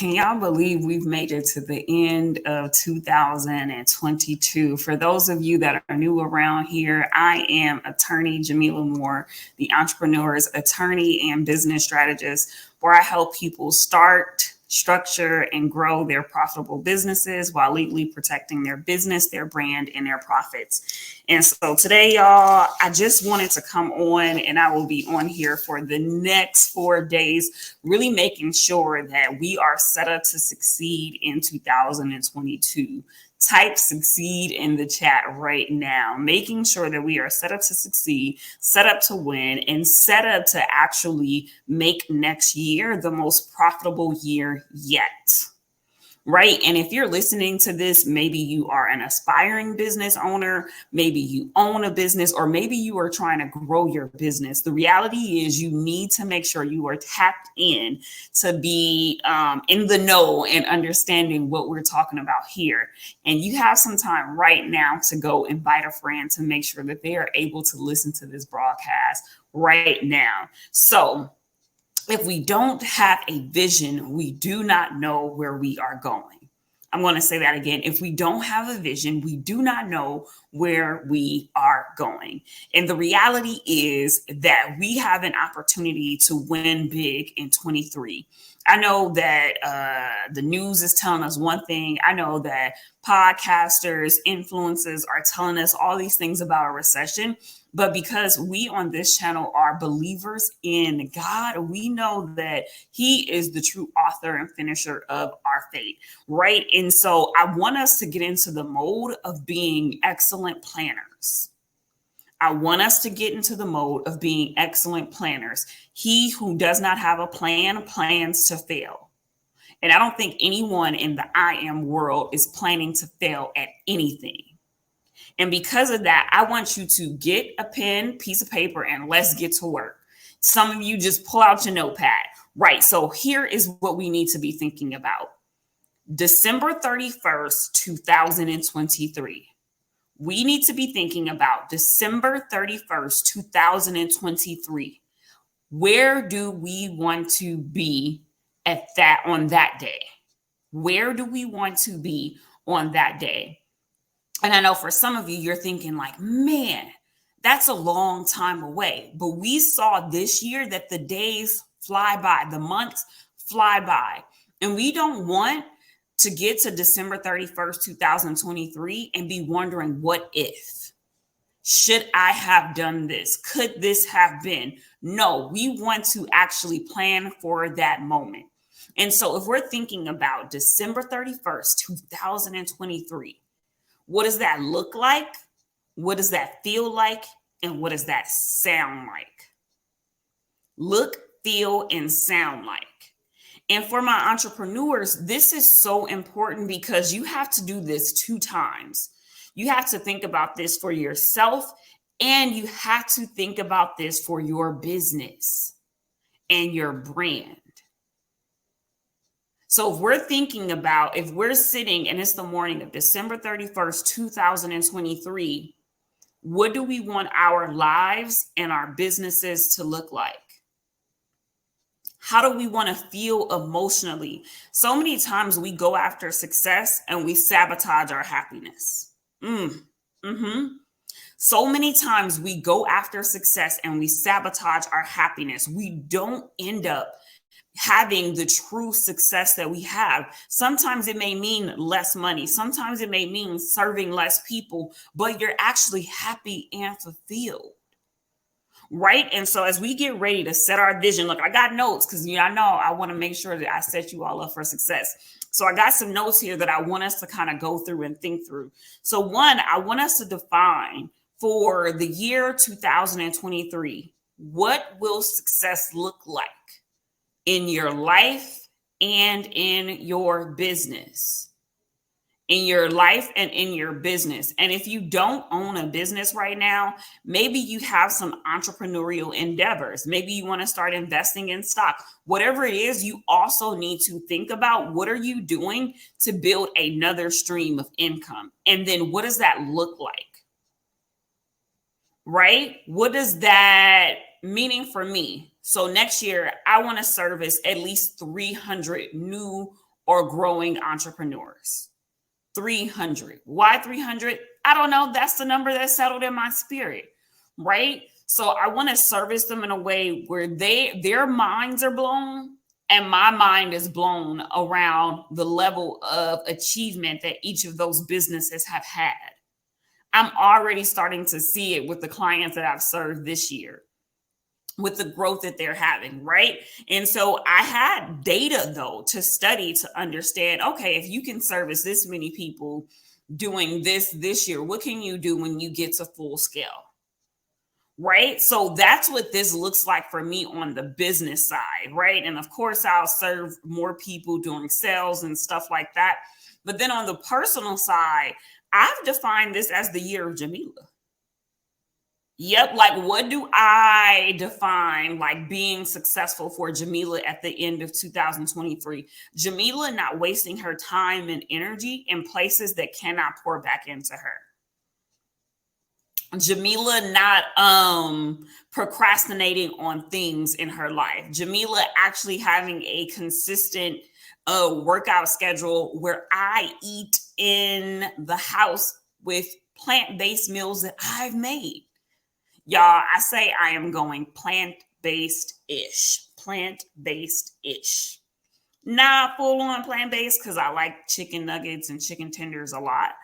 Can y'all believe we've made it to the end of 2022? For those of you that are new around here, I am attorney Jamila Moore, the entrepreneur's attorney and business strategist, where I help people start, structure, and grow their profitable businesses while legally protecting their business, their brand, and their profits. And so today, y'all, I just wanted to come on, and I will be on here for the next 4 days, really making sure that we are set up to succeed in 2022. Type succeed in the chat right now, making sure that we are set up to succeed, set up to win, and set up to actually make next year the most profitable year yet. Right. And if you're listening to this, maybe you are an aspiring business owner, maybe you own a business, or maybe you are trying to grow your business. The reality is you need to make sure you are tapped in to be in the know and understanding what we're talking about here. And you have some time right now to go invite a friend to make sure that they are able to listen to this broadcast right now. So if we don't have a vision, we do not know where we are going. I'm going to say that again. If we don't have a vision, we do not know where we are going. And the reality is that we have an opportunity to win big in 23. I know that the news is telling us one thing. I know that podcasters, influencers are telling us all these things about a recession. But because we on this channel are believers in God, we know that He is the true author and finisher of our faith, right? And so I want us to get into the mode of being excellent planners. I want us to get into the mode of being excellent planners. He who does not have a plan plans to fail. And I don't think anyone in the I am world is planning to fail at anything. And because of that, I want you to get a pen, piece of paper, and let's get to work. Some of you just pull out your notepad. Right. So here is what we need to be thinking about. December 31st, 2023. We need to be thinking about December 31st, 2023. Where do we want to be on that day? Where do we want to be on that day? And I know for some of you, you're thinking like, man, that's a long time away. But we saw this year that the days fly by, the months fly by. And we don't want to get to December 31st, 2023 and be wondering, what if? Should I have done this? Could this have been? No, we want to actually plan for that moment. And so if we're thinking about December 31st, 2023, what does that look like? What does that feel like? And what does that sound like? Look, feel, and sound like. And for my entrepreneurs, this is so important because you have to do this 2 times. You have to think about this for yourself, and you have to think about this for your business and your brand. So if we're sitting and it's the morning of December 31st, 2023, what do we want our lives and our businesses to look like? How do we want to feel emotionally? So many times we go after success and we sabotage our happiness. So many times we go after success and we sabotage our happiness. We don't end up having the true success that we have. Sometimes it may mean less money. Sometimes it may mean serving less people, but you're actually happy and fulfilled. Right. And so as we get ready to set our vision, look, I got notes because I know I want to make sure that I set you all up for success. So I got some notes here that I want us to kind of go through and think through. So one, I want us to define for the year 2023, what will success look like in your life and in your business? In your life and in your business. And if you don't own a business right now, maybe you have some entrepreneurial endeavors. Maybe you want to start investing in stock. Whatever it is, you also need to think about, what are you doing to build another stream of income? And then what does that look like? Right? What does that meaning for me? So next year, I want to service at least 300 new or growing entrepreneurs. 300. Why 300? I don't know. That's the number that settled in my spirit, right? So I want to service them in a way where their minds are blown and my mind is blown around the level of achievement that each of those businesses have had. I'm already starting to see it with the clients that I've served this year, with the growth that they're having, right? And so I had data though to study to understand, okay, if you can service this many people doing this year, what can you do when you get to full scale? Right? So that's what this looks like for me on the business side, right? And of course, I'll serve more people doing sales and stuff like that. But then on the personal side, I've defined this as the year of Jamila. Yep. Like, what do I define like being successful for Jamila at the end of 2023? Jamila not wasting her time and energy in places that cannot pour back into her. Jamila not procrastinating on things in her life. Jamila actually having a consistent workout schedule where I eat in the house with plant-based meals that I've made. Y'all, I say I am going plant-based-ish. Plant-based-ish. Not full-on plant-based because I like chicken nuggets and chicken tenders a lot.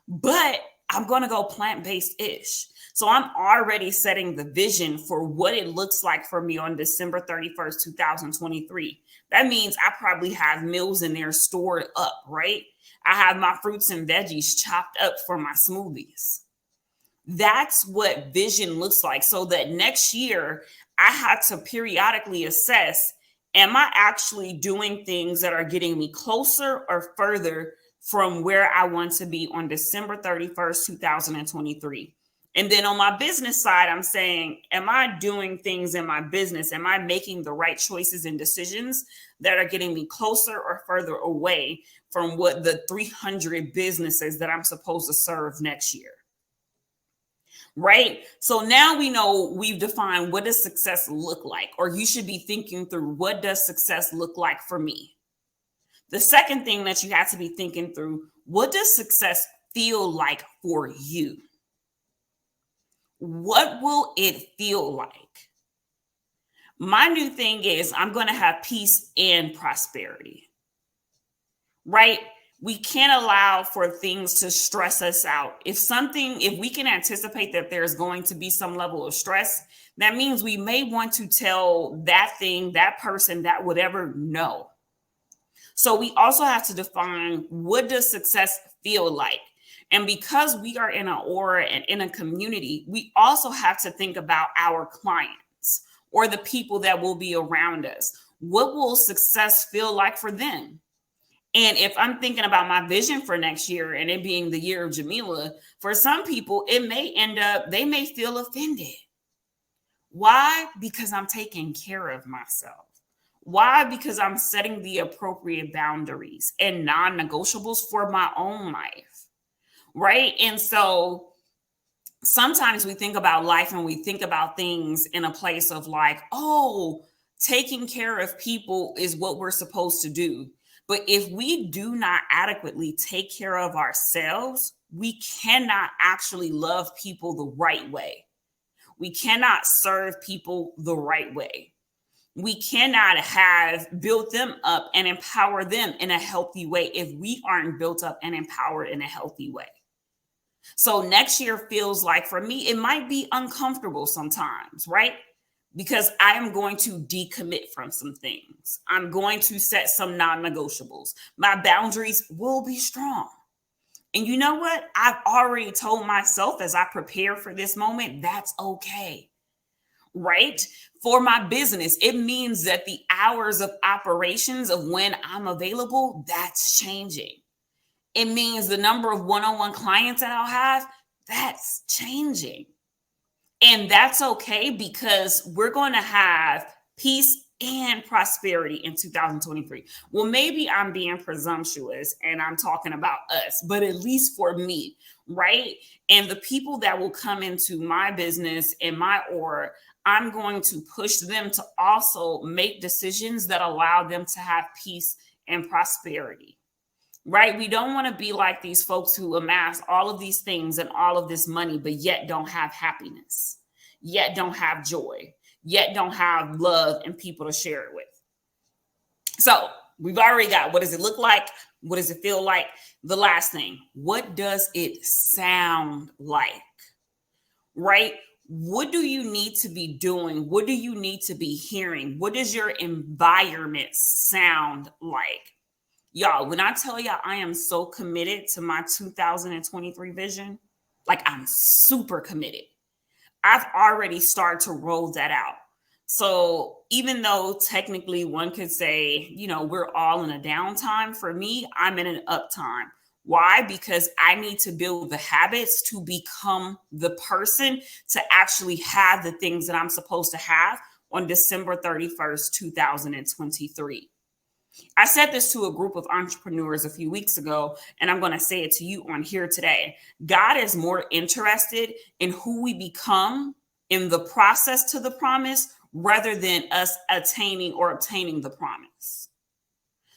But I'm going to go plant-based-ish. So I'm already setting the vision for what it looks like for me on December 31st, 2023. That means I probably have meals in there stored up, right? I have my fruits and veggies chopped up for my smoothies. That's what vision looks like. So that next year, I had to periodically assess, am I actually doing things that are getting me closer or further from where I want to be on December 31st, 2023? And then on my business side, I'm saying, am I doing things in my business? Am I making the right choices and decisions that are getting me closer or further away from what the 300 businesses that I'm supposed to serve next year? Right? So now we know we've defined what does success look like, or you should be thinking through what does success look like for me? The second thing that you have to be thinking through, what does success feel like for you? What will it feel like? My new thing is I'm going to have peace and prosperity, right? We can't allow for things to stress us out. If we can anticipate that there's going to be some level of stress, that means we may want to tell that thing, that person, that whatever, no. So we also have to define, what does success feel like? And because we are in an aura and in a community, we also have to think about our clients or the people that will be around us. What will success feel like for them? And if I'm thinking about my vision for next year and it being the year of Jamila, for some people, it may end up, they may feel offended. Why? Because I'm taking care of myself. Why? Because I'm setting the appropriate boundaries and non-negotiables for my own life, right? And so sometimes we think about life and we think about things in a place of like, oh, taking care of people is what we're supposed to do. But if we do not adequately take care of ourselves, we cannot actually love people the right way. We cannot serve people the right way. We cannot have built them up and empower them in a healthy way if we aren't built up and empowered in a healthy way. So next year feels like, for me, it might be uncomfortable sometimes, right? Because I am going to decommit from some things. I'm going to set some non-negotiables. My boundaries will be strong. And you know what? I've already told myself as I prepare for this moment, that's okay, right? For my business, it means that the hours of operations of when I'm available, that's changing. It means the number of one-on-one clients that I'll have, that's changing. And that's okay, because we're going to have peace and prosperity in 2023. Well, maybe I'm being presumptuous and I'm talking about us, but at least for me, right? And the people that will come into my business and my aura, I'm going to push them to also make decisions that allow them to have peace and prosperity, right? We don't want to be like these folks who amass all of these things and all of this money, but yet don't have happiness, yet don't have joy, yet don't have love and people to share it with. So we've already got, what does it look like? What does it feel like? The last thing, what does it sound like? Right? What do you need to be doing? What do you need to be hearing? What does your environment sound like? Y'all, when I tell y'all I am so committed to my 2023 vision, like I'm super committed. I've already started to roll that out. So even though technically one could say, you know, we're all in a downtime, for me, I'm in an uptime. Why? Because I need to build the habits to become the person to actually have the things that I'm supposed to have on December 31st, 2023. I said this to a group of entrepreneurs a few weeks ago, and I'm going to say it to you on here today. God is more interested in who we become in the process to the promise rather than us attaining or obtaining the promise.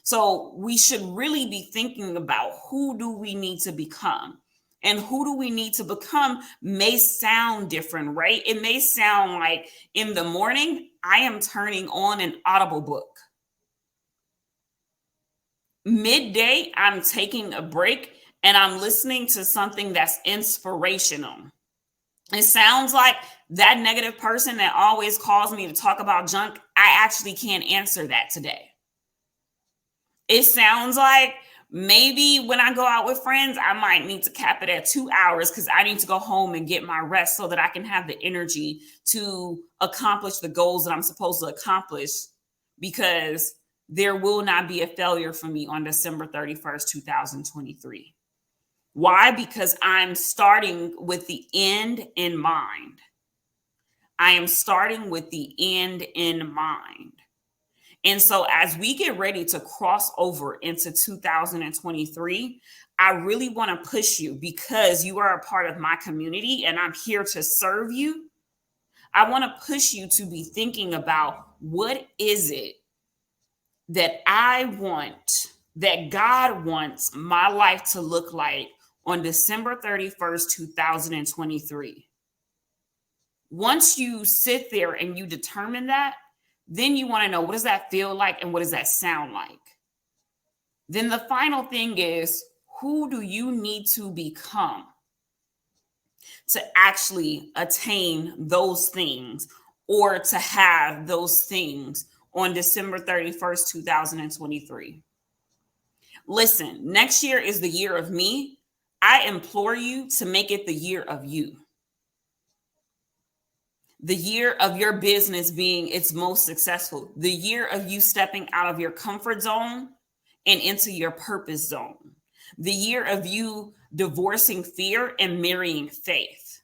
So we should really be thinking about who do we need to become, and who do we need to become may sound different, right? It may sound like in the morning, I am turning on an Audible book. Midday, I'm taking a break and I'm listening to something that's inspirational. It sounds like that negative person that always calls me to talk about junk, I actually can't answer that today. It sounds like maybe when I go out with friends, I might need to cap it at 2 hours because I need to go home and get my rest so that I can have the energy to accomplish the goals that I'm supposed to accomplish, because there will not be a failure for me on December 31st, 2023. Why? Because I'm starting with the end in mind. I am starting with the end in mind. And so as we get ready to cross over into 2023, I really want to push you, because you are a part of my community and I'm here to serve you. I want to push you to be thinking about, what is it that I want, that God wants my life to look like on December 31st, 2023. Once you sit there and you determine that, then you want to know, what does that feel like and what does that sound like? Then the final thing is, who do you need to become to actually attain those things, or to have those things on December 31st, 2023. Listen, next year is the year of me. I implore you to make it the year of you. The year of your business being its most successful. The year of you stepping out of your comfort zone and into your purpose zone. The year of you divorcing fear and marrying faith.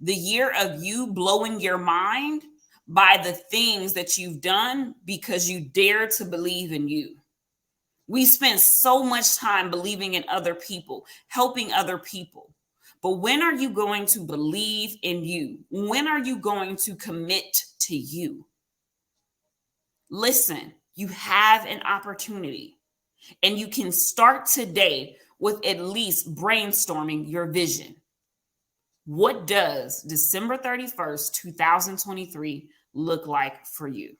The year of you blowing your mind by the things that you've done because you dare to believe in you. We spend so much time believing in other people, helping other people. But when are you going to believe in you? When are you going to commit to you? Listen, you have an opportunity, and you can start today with at least brainstorming your vision. What does December 31st, 2023 look like for you?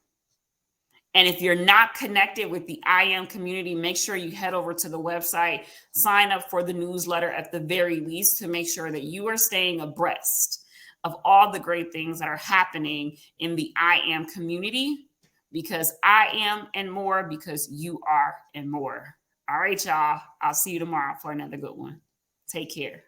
And if you're not connected with the I Am community, make sure you head over to the website, sign up for the newsletter at the very least, to make sure that you are staying abreast of all the great things that are happening in the I Am community, because I am and more, because you are and more. All right, y'all. I'll see you tomorrow for another good one. Take care.